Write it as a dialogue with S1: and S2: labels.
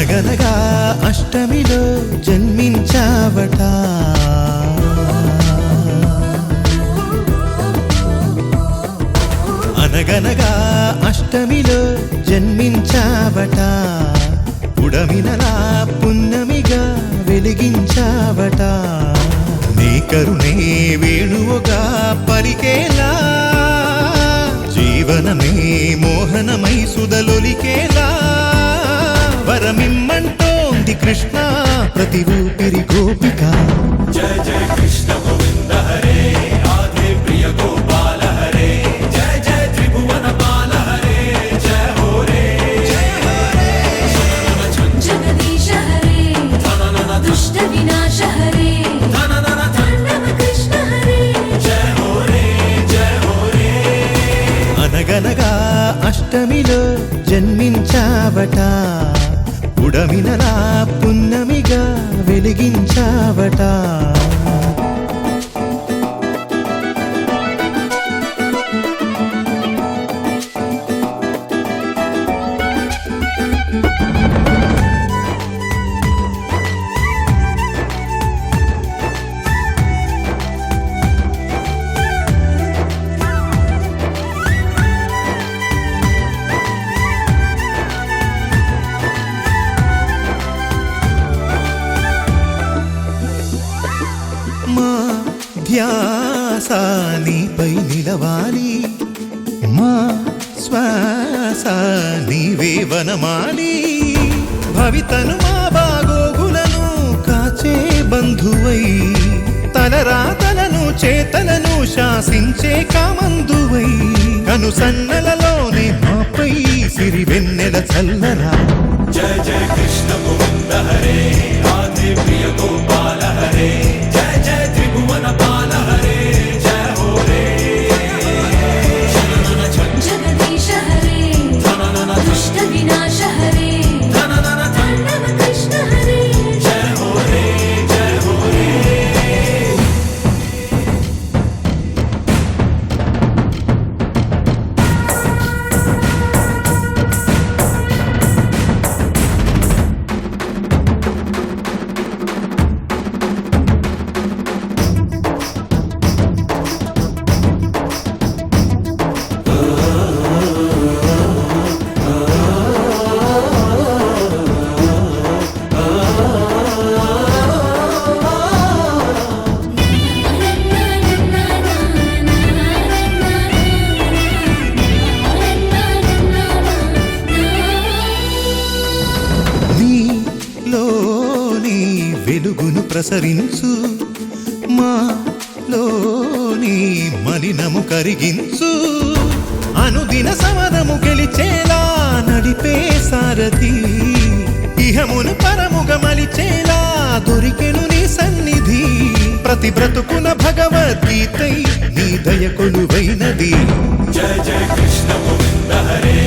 S1: అనగనగా అష్టమిలో జన్మించావట, అనగనగా అష్టమిలో జన్మించావట, పుడమినలా పున్నమిగా వెలిగించావట, నీ కరుణే వేణువుగా పలికేలా, జీవనమే మోహనమై సుధలొలికేలా, వరమిమ్మంటోంది కృష్ణ ప్రతి ఊపిరి గోపిక.
S2: జయ జయ కృష్ణ గోవింద హరే, ఆదే ప్రియ గోపాల హరే, జయ జయ త్రిభువన పాల హరే, జయ హో రే జయ హో రే.
S3: జగదీశ హరే, దుష్ట వినాశ హరే, తాండవ కృష్ణ హరే,
S2: జయ హో రే జయ హో రే.
S1: అనగనగా అష్టమిలో జన్మించావట, పుడమినలా పున్నమిగా వెలిగించావట. మా ధ్యాస నీపై నిలవాలి, మా శ్వాస నీవే వనమాలి, భవితను మా బాగోగులను కాచే బంధువై, తలరాతలను చేతలను శాసించే కామందువై, కనుసన్నలలోనే మాపై సిరివెన్నెల చల్లరా.
S2: జయ జయ కృష్ణ గోవింద హరే, ఆదే ప్రియ గోపాల హరే, జయ జయ త్రిభువన పాల హరే, జయ హో రే.
S3: జగదీశ హరే, దుష్ట వినాశ హరే, తాండవ కృష్ణ హరే,
S2: జయ హో రే జయ హో రే.
S1: నీలోని వెలుగును ప్రసరించు, మాలోని మలినము కరిగించు, అనుదిన సమరము గెలిచేలా నడిపే సారథి, ఇహమును పరముగా మలిచేలా దొరికెను నీ సన్నిధి, ప్రతి బ్రతుకున భగవద్గీతై నీ దయ కొలువైనది.
S2: జయ జయ కృష్ణ గోవింద హరే,